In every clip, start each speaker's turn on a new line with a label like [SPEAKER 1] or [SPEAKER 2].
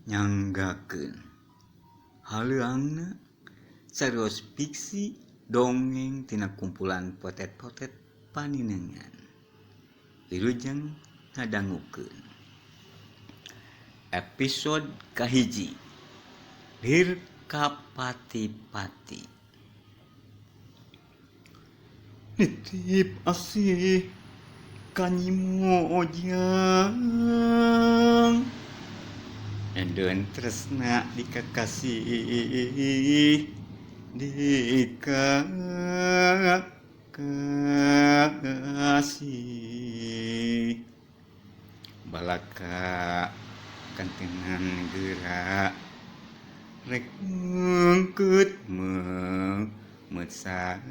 [SPEAKER 1] nyanggakeun haleungna sarios fiksi dongeng tina kumpulan potet-potet paninengan. Wilujeng ngadangukeun episode kahiji Lir ka Pati-Pati. Nitip asih kanyimojang Endon tresna dikakasih dikakasih balaka kantenan gerak rek ngkeut mesangati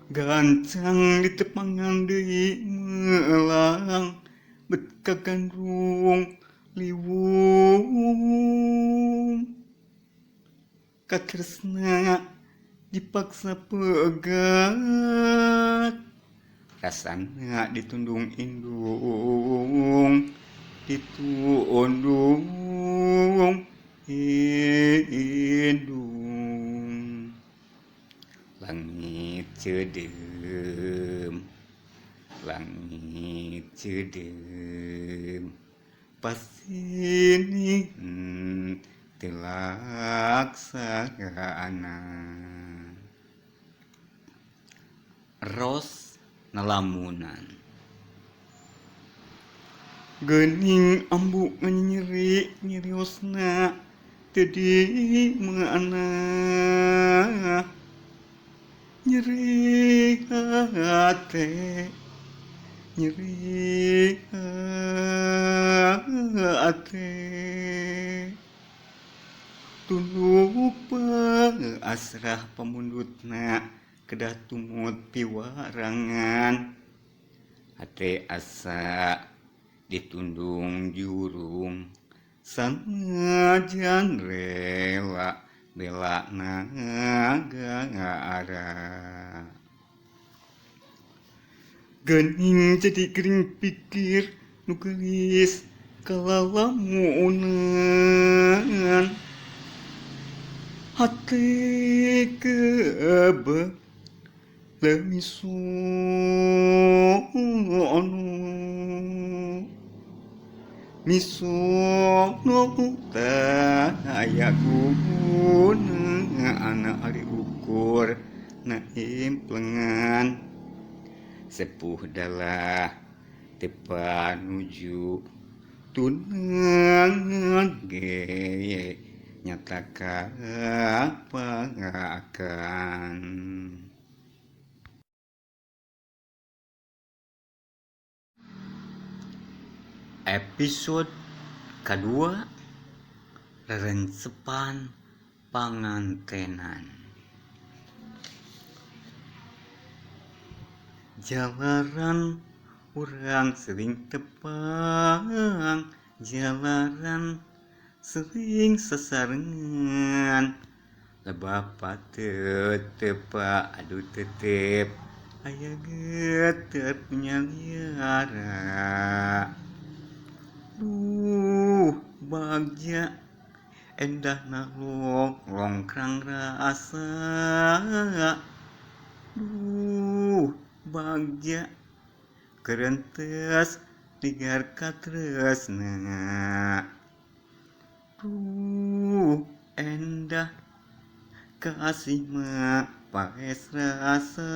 [SPEAKER 1] gancang ditepangan deui melang bet kagandrung liwung katresna dipaksa pegat rasana ditundung indung ditundung indung langit cedem pasini telaksana ros nalamunan geuning ambu nyeriosna teu mana nyeri hate tunduk asrah pemundutna kedah tumut piwarangan hate asa ditundung jurung sanajan rela bela nagara geuning jadi gering pikir nu geulis kalalamunan hate kebek misono taya guna anak ari ukur na implengan sepuh dalah tepa nuju tunangan ge nyata kapangakan. Episode kedua rerencepan pangantenan. Jalaran urang sering tepang, jalaran sering sasarengan, lebah patut tepa adu tetep aya geter punyaliara. Bagja endah nalong longkrang rasa bagja kerentes digar katresna endah kasih mah paes rasa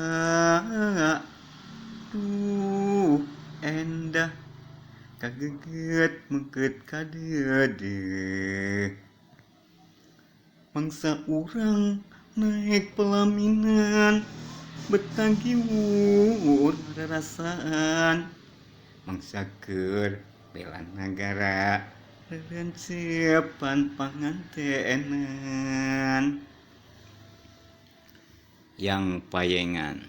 [SPEAKER 1] endah kageget mengkeut kadede mangsa urang naik pelaminan betagi wur rasaan mangsa keur bela negara rerencepan pangantenan yang payengan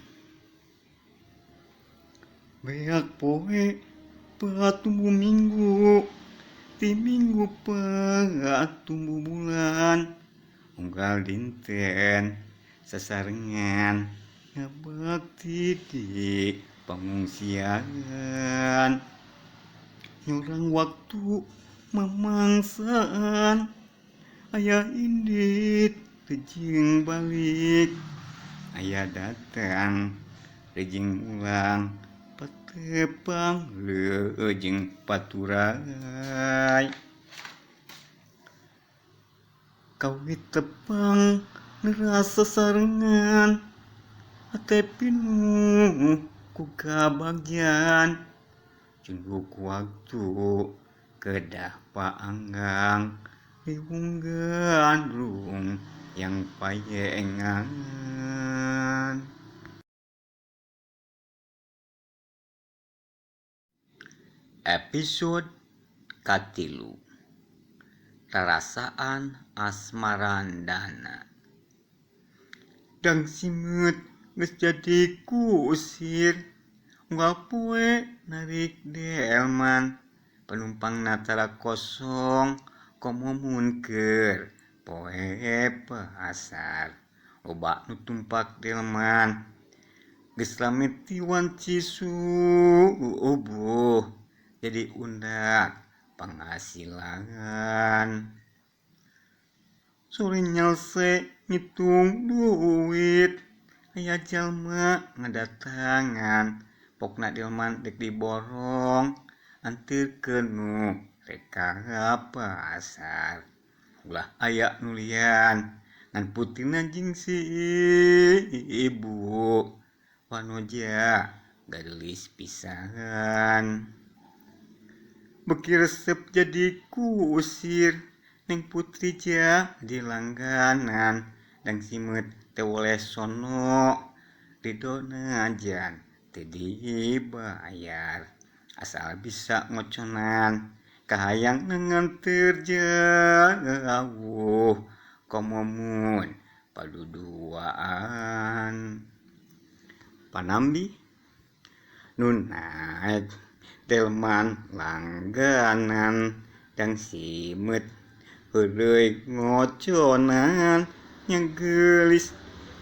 [SPEAKER 1] beak poe patumbuh minggu ti minggu patumbuh bulan unggal dinten sasarengan ya, bakti di pengungsian nyorang waktu memangsaan, aya indit rejing balik, aya datang rejing ulang, patepang rejing paturai, kawit tepang nerasa sarengan, ate pinuh ku kabagyan, jungguk waktu kedah paanggang, liung gandrung yang payengan. Episode katilu, rarasaan asmarandana. Dang simet geus jadi kusir, unggal poe narik delman, penumpang natara kosong, komomun keur poe pasar, loba nu tumpak delman, geus rame tiwan Cisubuh, jadi undak penghasilan. Sore nyelse ngitung duit, aya jalma ngadatangan, pokna delman dek diborong, anteurkeun nu reka pasar. Ulah aya nulian ngan putina jeung si ibu, wanoja gadelis pisan. Beki resep jadi kusir, Neng Putri ja dilangganan, dang simet teu woleh sono, ridona jan teu dibayar, asal bisa ngoconan, kahayang nengan terjauh, komomun paduduaan. Panambi nun naek delman langganan, dang simet heuleuy ngoconan, nya geulis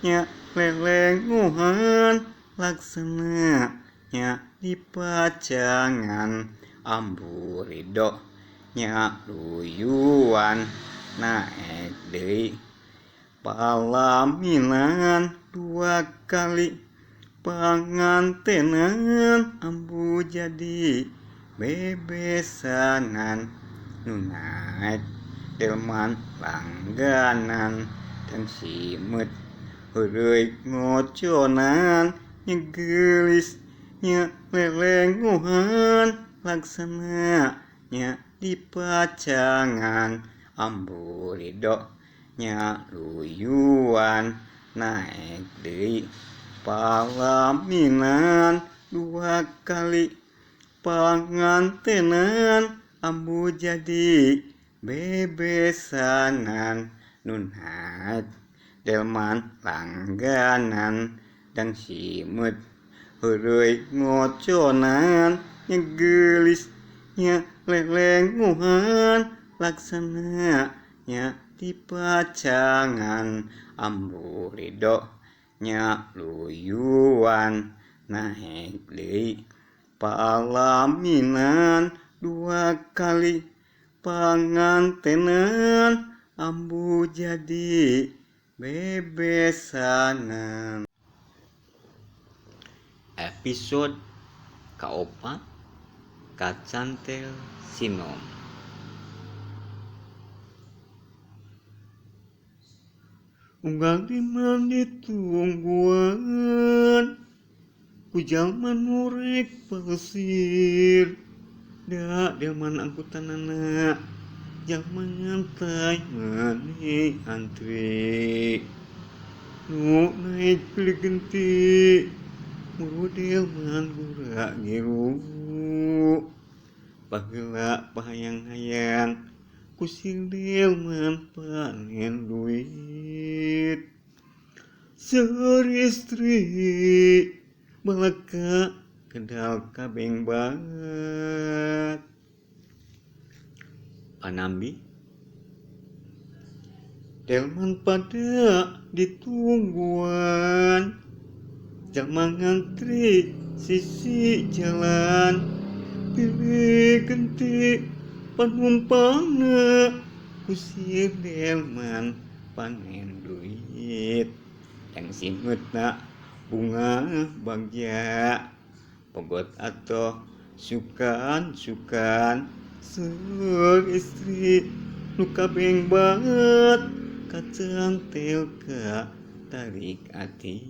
[SPEAKER 1] nya lelenguhan, laksana nya dipacangan, ambu ridho nya luyuan, naek deui palaminan 2 kali pangantenan, ambu jadi bebesanan, nu naek delman langganan, dang simet heuleuy ngoconan, nya geulis nya lelenguhan, laksana nya dipacangan, ambu ridho nya luyuan, naek deui palaminan 2 kali pangantenan, ambu jadi bebesanan, nu naek delman langganan, dang simet heuleuy ngoconan, nya geulis nya lelenguhan, laksana nya dipacangan, ambu ridho nya luyuan, naek deui palaminan 2 kali pangantenan, ambu jadi bebesanan. Episode kaopat, kacantel sinom. Unggal diman ditungguan, ku jalma nu rek palesir, da delman angkutanana, jalma ngantai maneh antri, nu naik pilih genti, mulu delman gura ngiru, baheula pahayang-hayang, kusing delman panen duit, seur istri balaka kedal kabeng banget. Panambi delman pada ditungguan, jalma ngantri sisi jalan, pilih genti panumpangna kusir delman panen duit yang simutna bunga bagja pogot atau sukan sur istri nu kabeng banget kacang telka tarik ati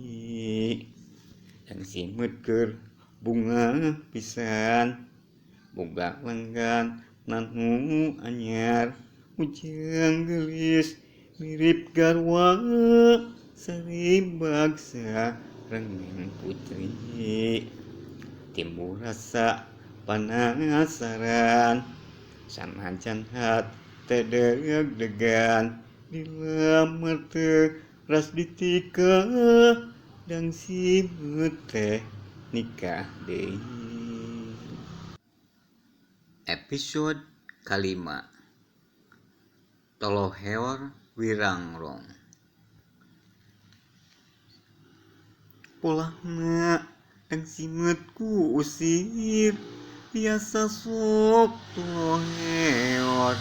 [SPEAKER 1] yang simut keur bunga pisan boga langgan nanu anyar ujang gelis mirip garwa sari baksa rengeng putri timbul rasa penasaran sanajan hate deg-degan dilamar teu ras ditikah dan simut teh nikah deui.
[SPEAKER 2] Episode kelima, Toloheor Wirangrong.
[SPEAKER 1] Polahna dan simutku usir biasa sok toloheor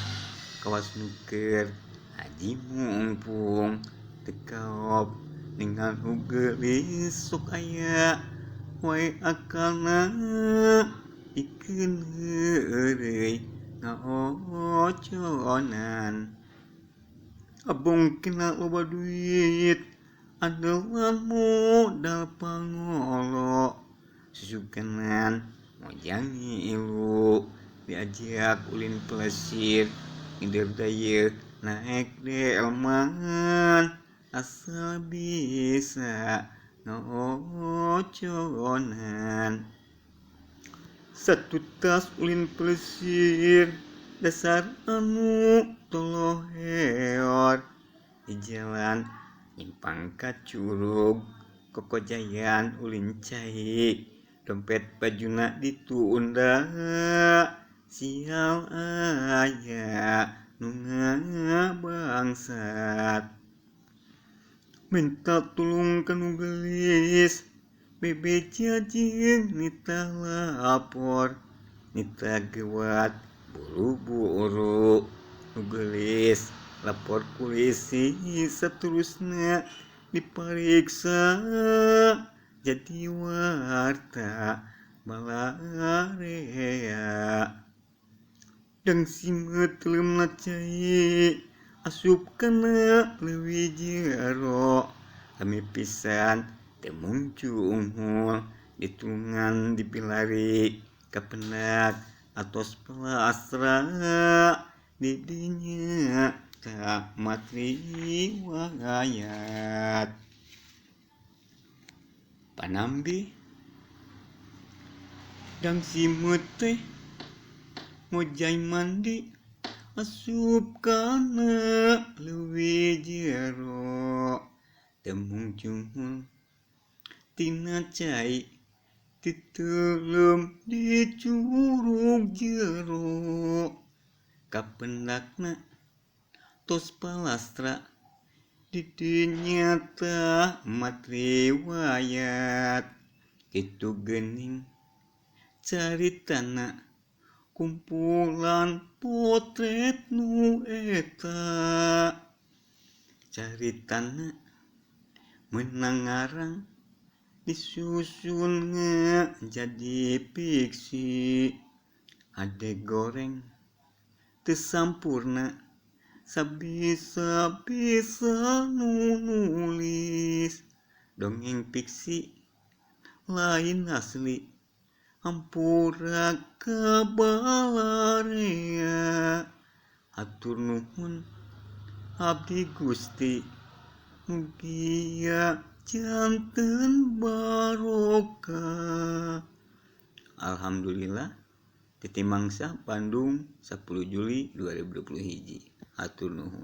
[SPEAKER 1] kawas nuker haji mumpung tekaop dengan gelis sok aya wae akalna ikeun heureuy ngaoconan abong kena loba duit andelan modal pangolo susukenan mojang ilu diajak ulin pelesir ngider daya naek delman asal bisa ngaoconan satu tas ulin pelesir dasar anu toloheor di jalan nyimpang ka curug kokojayan ulin cai dompet bajuna ditunda sial aya nu ngabangsat minta tulung kanu gelis bebeja jeung nita lapor nita gewat buru-buru nu gelis lapor polisi saterusna dipariksa jadi warta balarea dan simut leumna cai asup kana leuwih jero kami pisan teu mungcunghul ditungan dipilari kapendak atos pelasra di dinya tak matri wayat panambi dan simut teh ngojay mandi asup kana leuwih jero teu mungcunghul tina cai titulum di curug jero kapendakna tos palastra di dinya tah matri wayat kitu geuning caritana kumpulan potret nu eta caritana meunang ngarang disusun jadi fiksi ade goreng teu sampurna sabisa-bisa nu nulis dongeng fiksi lain asli hampura kabalarea hatur nuhun abdi Gusti mugia janten barokah. Alhamdulillah Titi Mangsa Bandung 10 Juli 2021 hatur nuhun.